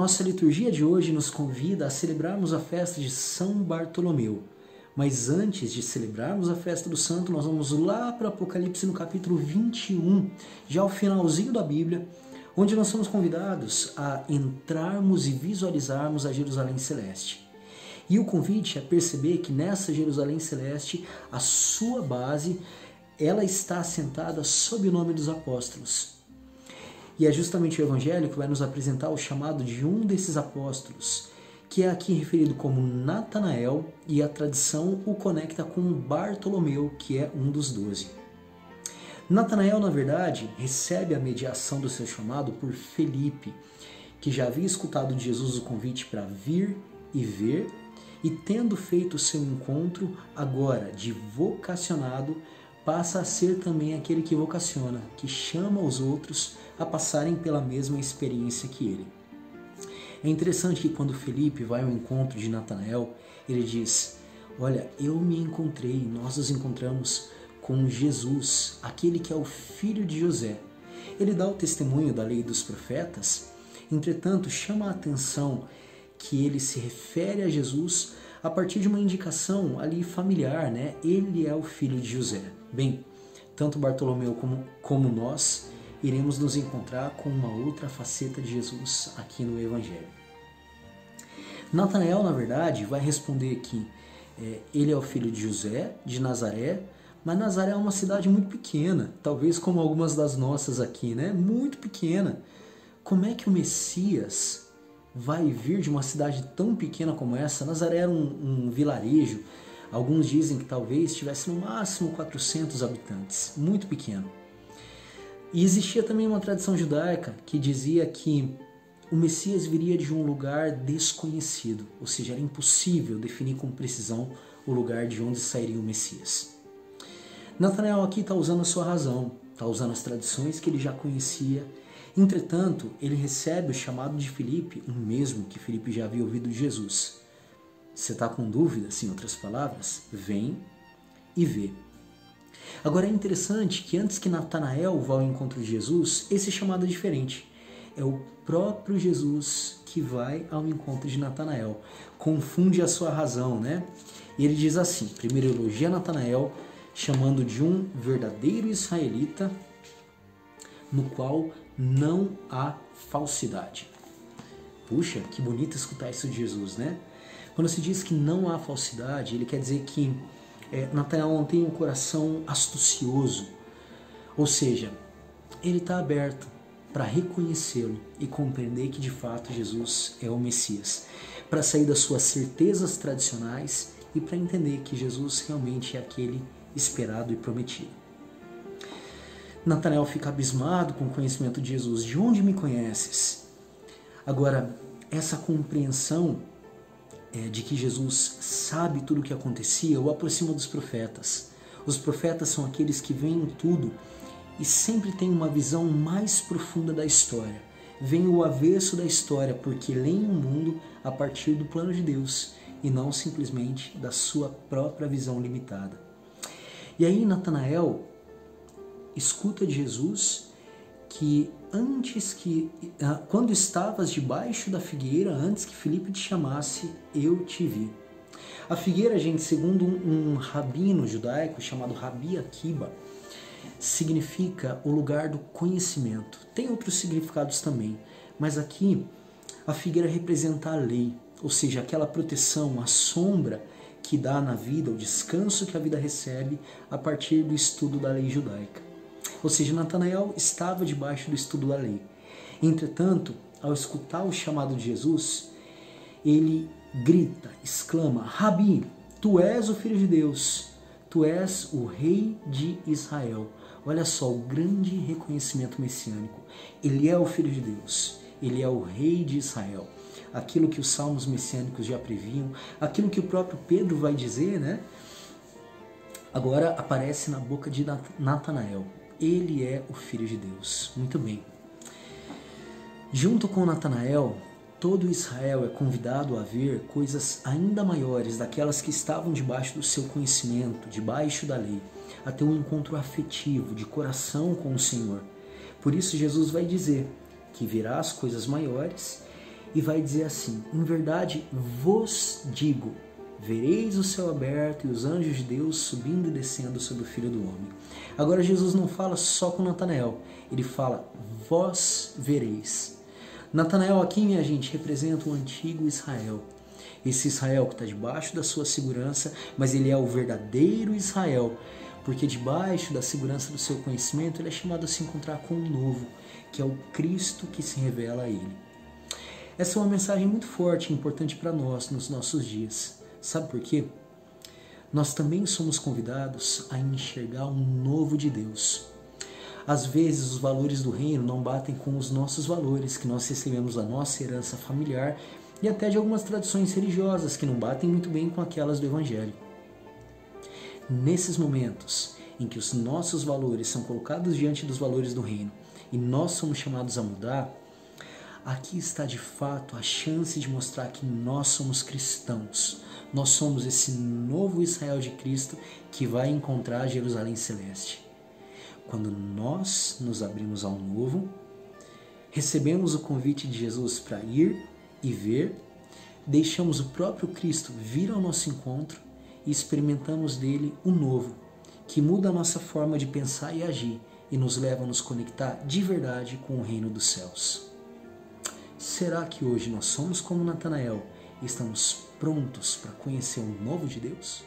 nossa liturgia de hoje nos convida a celebrarmos a festa de São Bartolomeu. Mas antes de celebrarmos a festa do santo, nós vamos lá para o Apocalipse no capítulo 21, já ao finalzinho da Bíblia, onde nós somos convidados a entrarmos e visualizarmos a Jerusalém Celeste. E o convite é perceber que nessa Jerusalém Celeste, a sua base, ela está assentada sob o nome dos apóstolos. E é justamente o Evangelho que vai nos apresentar o chamado de um desses apóstolos, que é aqui referido como Natanael, e a tradição o conecta com Bartolomeu, que é um dos 12. Natanael, na verdade, recebe a mediação do seu chamado por Felipe, que já havia escutado de Jesus o convite para vir e ver, e tendo feito o seu encontro, agora de vocacionado, passa a ser também aquele que vocaciona, que chama os outros a passarem pela mesma experiência que ele. É interessante que quando Felipe vai ao encontro de Natanael, ele diz: olha, eu me encontrei, nós nos encontramos com Jesus, aquele que é o filho de José. Ele dá o testemunho da lei dos profetas, entretanto chama a atenção que ele se refere a Jesus a partir de uma indicação ali familiar, né? Ele é o filho de José. Bem, tanto Bartolomeu como nós iremos nos encontrar com uma outra faceta de Jesus aqui no Evangelho. Natanael, na verdade, vai responder que ele é o filho de José, de Nazaré, mas Nazaré é uma cidade muito pequena, talvez como algumas das nossas aqui, né? Muito pequena. Como é que o Messias vai vir de uma cidade tão pequena como essa? Nazaré era um vilarejo, alguns dizem que talvez tivesse no máximo 400 habitantes, muito pequeno. E existia também uma tradição judaica que dizia que o Messias viria de um lugar desconhecido, ou seja, era impossível definir com precisão o lugar de onde sairia o Messias. Natanael aqui está usando a sua razão, está usando as tradições que ele já conhecia. Entretanto, ele recebe o chamado de Filipe, o mesmo que Filipe já havia ouvido de Jesus. Você está com dúvidas, em outras palavras? Vem e vê. Agora é interessante que antes que Natanael vá ao encontro de Jesus, esse chamado é diferente. É o próprio Jesus que vai ao encontro de Natanael. Confunde a sua razão, né? E ele diz assim, primeiro elogia Natanael, chamando de um verdadeiro israelita, no qual não há falsidade. Puxa, que bonito escutar isso de Jesus, né? Quando se diz que não há falsidade, ele quer dizer que Natanael não tem um coração astucioso, ou seja, ele está aberto para reconhecê-lo e compreender que de fato Jesus é o Messias, para sair das suas certezas tradicionais e para entender que Jesus realmente é aquele esperado e prometido. Natanael fica abismado com o conhecimento de Jesus. De onde me conheces? Agora, essa compreensão de que Jesus sabe tudo o que acontecia o aproxima dos profetas. Os profetas são aqueles que veem tudo e sempre têm uma visão mais profunda da história. Veem o avesso da história porque leem o mundo a partir do plano de Deus e não simplesmente da sua própria visão limitada. E aí Natanael escuta de Jesus que quando estavas debaixo da figueira, antes que Filipe te chamasse, eu te vi. A figueira, gente, segundo um rabino judaico chamado Rabi Akiba, significa o lugar do conhecimento. Tem outros significados também, mas aqui a figueira representa a lei, ou seja, aquela proteção, a sombra que dá na vida, o descanso que a vida recebe a partir do estudo da lei judaica. Ou seja, Natanael estava debaixo do estudo da lei. Entretanto, ao escutar o chamado de Jesus, ele grita, exclama: Rabi, tu és o Filho de Deus, tu és o Rei de Israel. Olha só o grande reconhecimento messiânico. Ele é o Filho de Deus, ele é o Rei de Israel. Aquilo que os salmos messiânicos já previam, aquilo que o próprio Pedro vai dizer, né? Agora aparece na boca de Natanael. Ele é o Filho de Deus. Muito bem. Junto com Natanael, todo Israel é convidado a ver coisas ainda maiores daquelas que estavam debaixo do seu conhecimento, debaixo da lei, a ter um encontro afetivo, de coração com o Senhor. Por isso Jesus vai dizer que verá as coisas maiores e vai dizer assim: em verdade vos digo, vereis o céu aberto e os anjos de Deus subindo e descendo sobre o Filho do Homem. Agora Jesus não fala só com Natanael, ele fala: vós vereis. Natanael aqui, minha gente, representa o antigo Israel. Esse Israel que está debaixo da sua segurança, mas ele é o verdadeiro Israel, porque debaixo da segurança do seu conhecimento ele é chamado a se encontrar com um novo, que é o Cristo que se revela a ele. Essa é uma mensagem muito forte e importante para nós nos nossos dias. Sabe por quê? Nós também somos convidados a enxergar um novo de Deus. Às vezes os valores do reino não batem com os nossos valores que nós recebemos da nossa herança familiar e até de algumas tradições religiosas que não batem muito bem com aquelas do Evangelho. Nesses momentos em que os nossos valores são colocados diante dos valores do reino e nós somos chamados a mudar, aqui está de fato a chance de mostrar que nós somos cristãos. Nós somos esse novo Israel de Cristo que vai encontrar Jerusalém Celeste. Quando nós nos abrimos ao novo, recebemos o convite de Jesus para ir e ver, deixamos o próprio Cristo vir ao nosso encontro e experimentamos dele o novo, que muda a nossa forma de pensar e agir e nos leva a nos conectar de verdade com o reino dos céus. Será que hoje nós somos como Natanael e estamos prontos para conhecer o novo de Deus?